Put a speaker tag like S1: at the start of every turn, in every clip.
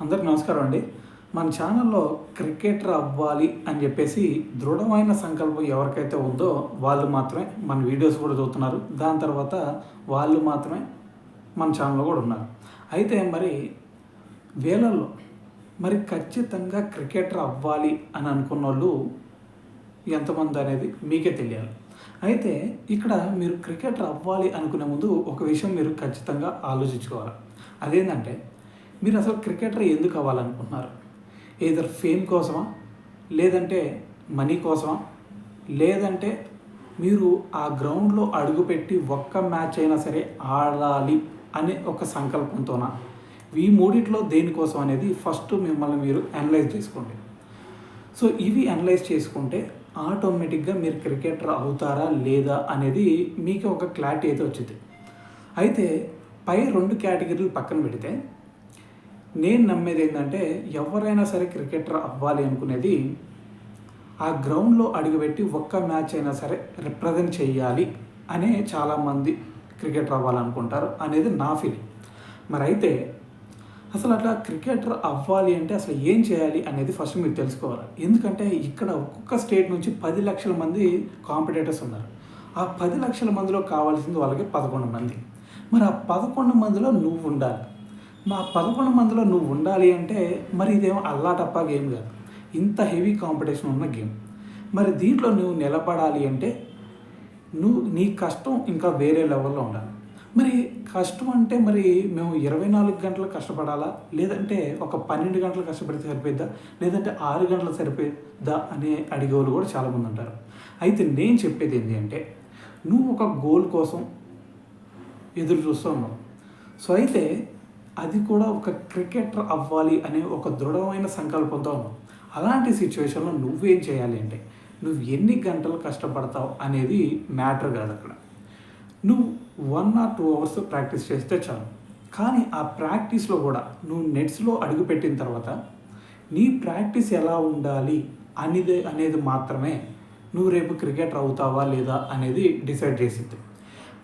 S1: అందరికి నమస్కారం అండి. మన ఛానల్లో క్రికెటర్ అవ్వాలి అని చెప్పేసి దృఢమైన సంకల్పం ఎవరికైతే ఉందో వాళ్ళు మాత్రమే మన వీడియోస్ కూడా చూస్తున్నారు. దాని తర్వాత వాళ్ళు మాత్రమే మన ఛానల్లో కూడా ఉన్నారు. అయితే మరి వీళ్ళల్లో మరి ఖచ్చితంగా క్రికెటర్ అవ్వాలి అని అనుకున్నోళ్ళు ఎంతమంది అనేది మీకే తెలియాలి. అయితే ఇక్కడ మీరు క్రికెటర్ అవ్వాలి అనుకునే ముందు ఒక విషయం మీరు ఖచ్చితంగా ఆలోచించుకోవాలి. అదేంటంటే మీరు అసలు క్రికెటర్ ఎందుకు అవ్వాలనుకుంటున్నారు? ఏదర్ ఫేమ్ కోసమా, లేదంటే మనీ కోసమా, లేదంటే మీరు ఆ గ్రౌండ్లో అడుగుపెట్టి ఒక్క మ్యాచ్ అయినా సరే ఆడాలి అనే ఒక సంకల్పంతోనా? ఈ మూడిట్లో దేనికోసం అనేది ఫస్ట్ మిమ్మల్ని మీరు అనలైజ్ చేసుకోండి. సో ఇవి అనలైజ్ చేసుకుంటే ఆటోమేటిక్గా మీరు క్రికెటర్ అవుతారా లేదా అనేది మీకు ఒక క్లారిటీ అయితే వచ్చింది. అయితే పై రెండు కేటగిరీలు పక్కన పెడితే నేను నమ్మేది ఏంటంటే ఎవరైనా సరే క్రికెటర్ అవ్వాలి అనుకునేది ఆ గ్రౌండ్లో అడుగుపెట్టి ఒక్క మ్యాచ్ అయినా సరే రిప్రజెంట్ చేయాలి అనే చాలామంది క్రికెటర్ అవ్వాలనుకుంటారు అనేది నా ఫీలింగ్. మరి అయితే అసలు అట్లా క్రికెటర్ అవ్వాలి అంటే అసలు ఏం చేయాలి అనేది ఫస్ట్ మీరు తెలుసుకోవాలి. ఎందుకంటే ఇక్కడ ఒక్కొక్క స్టేట్ నుంచి 10 లక్షల మంది కాంపిటేటర్స్ ఉన్నారు. ఆ 10 లక్షల మందిలో కావాల్సింది వాళ్ళకి 11 మంది. మరి ఆ 11 మందిలో నువ్వు ఉండాలి. మా 11 మందిలో నువ్వు ఉండాలి అంటే మరి ఇదేమో అల్లాటప్పా గేమ్ కాదు, ఇంత హెవీ కాంపిటీషన్ ఉన్న గేమ్. మరి దీంట్లో నువ్వు నిలబడాలి అంటే నీ కష్టం ఇంకా వేరే లెవెల్లో ఉండాలి. మరి కష్టం అంటే మరి మేము 24 గంటలు కష్టపడాలా, లేదంటే ఒక 12 గంటలు కష్టపడితే సరిపోద్దా, లేదంటే 6 గంటలు సరిపోద్దా అని అడిగేవాళ్ళు కూడా చాలామంది ఉంటారు. అయితే నేను చెప్పేది ఏంటి అంటే నువ్వు ఒక గోల్ కోసం ఎదురు చూస్తూ ఉన్నావు. సో అయితే అది కూడా ఒక క్రికెటర్ అవ్వాలి అనే ఒక దృఢమైన సంకల్పంతో ఉన్నావు. అలాంటి సిచ్యువేషన్లో నువ్వేం చేయాలి అంటే నువ్వు ఎన్ని గంటలు కష్టపడతావు అనేది మ్యాటర్ కాదు. అక్కడ నువ్వు 1 or 2 అవర్స్ ప్రాక్టీస్ చేస్తే చాలు. కానీ ఆ ప్రాక్టీస్లో కూడా నువ్వు నెట్స్లో అడుగుపెట్టిన తర్వాత నీ ప్రాక్టీస్ ఎలా ఉండాలి అనేది మాత్రమే నువ్వు రేపు క్రికెటర్ అవుతావా లేదా అనేది డిసైడ్ చేసింది.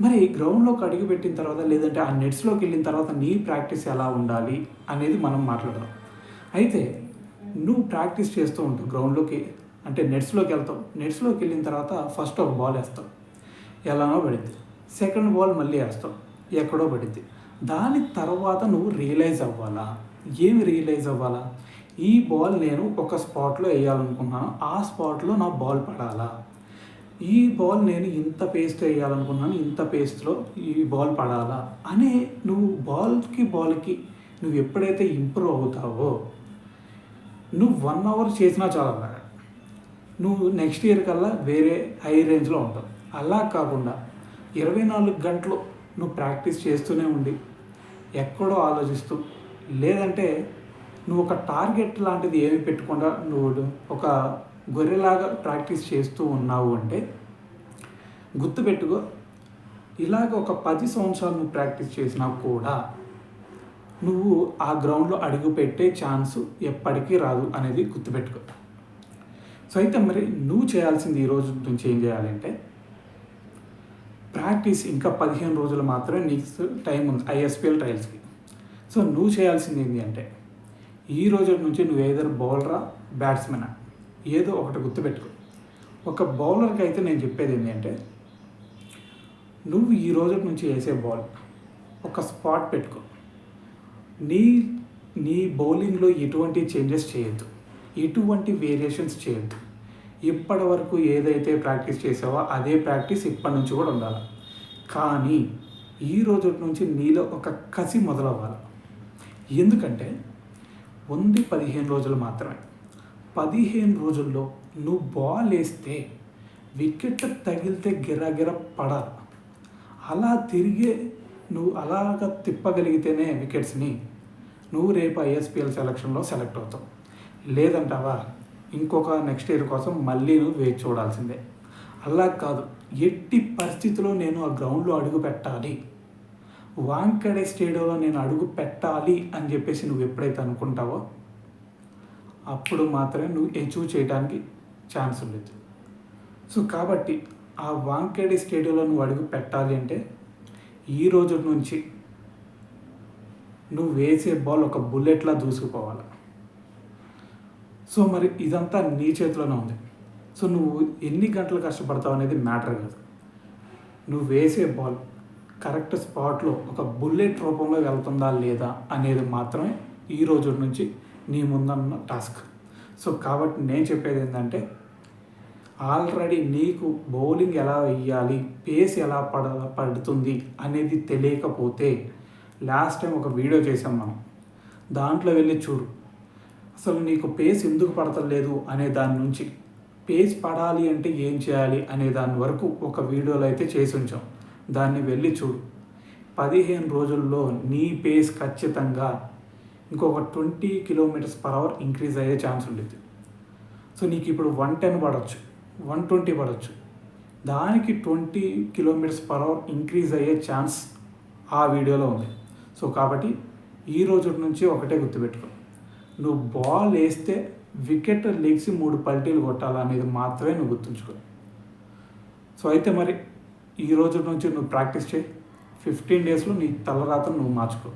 S1: మరి గ్రౌండ్లోకి అడుగుపెట్టిన తర్వాత లేదంటే ఆ నెట్స్లోకి వెళ్ళిన తర్వాత నీ ప్రాక్టీస్ ఎలా ఉండాలి అనేది మనం మాట్లాడదాం. అయితే నువ్వు ప్రాక్టీస్ చేస్తూ ఉంటావు గ్రౌండ్లోకి, అంటే నెట్స్లోకి వెళ్తావు. నెట్స్లోకి వెళ్ళిన తర్వాత ఫస్ట్ ఒక బాల్ వేస్తావు, ఎలానో పడింది. సెకండ్ బాల్ మళ్ళీ వేస్తావు, ఎక్కడో పడింది. దాని తర్వాత నువ్వు రియలైజ్ అవ్వాలా? ఏమి రియలైజ్ అవ్వాలా? ఈ బాల్ నేను ఒక స్పాట్లో వేయాలనుకున్నాను, ఆ స్పాట్లో నా బాల్ పడాలా? ఈ బాల్ నేను ఇంత పేస్ట్ వేయాలనుకున్నాను, ఇంత పేస్ట్లో ఈ బాల్ పడాలా అనే నువ్వు బాల్కి నువ్వు ఎప్పుడైతే ఇంప్రూవ్ అవుతావో నువ్వు 1 అవర్ చేసినా చాలా, నువ్వు నెక్స్ట్ ఇయర్ కల్లా వేరే హై రేంజ్లో ఉంటావు. అలా కాకుండా 24 గంటలు నువ్వు ప్రాక్టీస్ చేస్తూనే ఉండి ఎక్కడో ఆలోచిస్తూ, లేదంటే నువ్వు ఒక టార్గెట్ లాంటిది ఏమి పెట్టకుండా నువ్వు ఒక గొర్రెలాగా ప్రాక్టీస్ చేస్తూ ఉన్నావు అంటే గుర్తుపెట్టుకో, ఇలాగ ఒక 10 సంవత్సరాలు నువ్వు ప్రాక్టీస్ చేసినా కూడా నువ్వు ఆ గ్రౌండ్లో అడుగు పెట్టే ఛాన్సు ఎప్పటికీ రాదు అనేది గుర్తుపెట్టుకో. సో అయితే మరి నువ్వు చేయాల్సింది ఈ రోజు నుంచి ఏం చేయాలంటే ప్రాక్టీస్ ఇంకా 15 రోజులు మాత్రమే నీకు టైం ఉంది ఐఎస్పిఎల్ ట్రయల్స్కి. సో నువ్వు చేయాల్సింది ఏంటి అంటే ఈ రోజు నుంచి నువ్వు ఏదో బౌలరా బ్యాట్స్మెనా ఏదో ఒకటి గుర్తుపెట్టుకో. ఒక బౌలర్కి అయితే నేను చెప్పేది ఏంటి అంటే నువ్వు ఈ రోజు నుంచి వేసే బాల్ ఒక స్పాట్ పెట్టుకో. నీ బౌలింగ్లో ఎటువంటి చేంజెస్ చేయొద్దు, ఎటువంటి వేరియేషన్స్ చేయొద్దు. ఇప్పటి వరకు ఏదైతే ప్రాక్టీస్ చేసావో అదే ప్రాక్టీస్ ఇప్పటి నుంచి కూడా ఉండాలి. కానీ ఈ రోజు నుంచి నీలో ఒక కసి మొదలవ్వాలి. ఎందుకంటే ఉంది 15 రోజులు మాత్రమే. 15 రోజుల్లో నువ్వు బాల్ వేస్తే వికెట్ తగిలితే గిరగిర పడాలి. అలా తిరిగే నువ్వు అలాగ తిప్పగలిగితేనే వికెట్స్ని నువ్వు రేపు ఐఎస్పిఎల్ సెలక్షన్లో సెలెక్ట్ అవుతావు. లేదంటావా ఇంకొక నెక్స్ట్ ఇయర్ కోసం మళ్ళీ నువ్వు వేచి చూడాల్సిందే. అలా కాదు, ఎట్టి పరిస్థితిలో నేను ఆ గ్రౌండ్లో అడుగు పెట్టాలి, వాంకడే స్టేడియంలో నేను అడుగు పెట్టాలి అని చెప్పేసి నువ్వు ఎప్పుడైతే అనుకుంటావో అప్పుడు మాత్రమే నువ్వు అచీవ్ చేయడానికి ఛాన్స్ ఉండేది. సో కాబట్టి ఆ వాంకేడి స్టేడియంలో నువ్వు అడుగు పెట్టాలి అంటే ఈ రోజు నుంచి నువ్వు వేసే బాల్ ఒక బుల్లెట్లా దూసుకుపోవాలి. సో మరి ఇదంతా నీ చేతిలోనే ఉంది. సో నువ్వు ఎన్ని గంటలు కష్టపడతావు అనేది మ్యాటర్ కాదు. నువ్వు వేసే బాల్ కరెక్ట్ స్పాట్లో ఒక బుల్లెట్ రూపంలో వెళ్తుందా లేదా అనేది మాత్రమే ఈ రోజు నుంచి నీ ముందున్న టాస్క్. సో కాబట్టి నేను చెప్పేది ఏంటంటే, ఆల్రెడీ నీకు బౌలింగ్ ఎలా వేయాలి, పేస్ ఎలా పడుతుంది అనేది తెలియకపోతే, లాస్ట్ టైం ఒక వీడియో చేసాం మనం, దాంట్లో వెళ్ళి చూడు. అసలు నీకు పేస్ ఎందుకు పడతలేదు అనే దాని నుంచి, పేస్ పడాలి అంటే ఏం చేయాలి అనే దాని వరకు ఒక వీడియోలో అయితే చేసి ఉంచాం. దాన్ని వెళ్ళి చూడు. 15 రోజుల్లో నీ పేస్ ఖచ్చితంగా ఇంకొక 20 km/h ఇంక్రీజ్ అయ్యే ఛాన్స్ ఉంటుంది. సో నీకు ఇప్పుడు 110 పడవచ్చు, 120 పడవచ్చు. దానికి 20 km/h ఇంక్రీజ్ అయ్యే ఛాన్స్ ఆ వీడియోలో ఉంది. సో కాబట్టి ఈ రోజు నుంచి ఒకటే గుర్తుపెట్టుకో, నువ్వు బాల్ వేస్తే వికెట్ లెగ్సి 3 పల్టీలు కొట్టాలనేది మాత్రమే నువ్వు గుర్తుంచుకో. సో అయితే మరి ఈ రోజు నుంచి నువ్వు ప్రాక్టీస్ చేయి. 15 డేస్లో నీ తలరాతను నువ్వు మార్చుకో.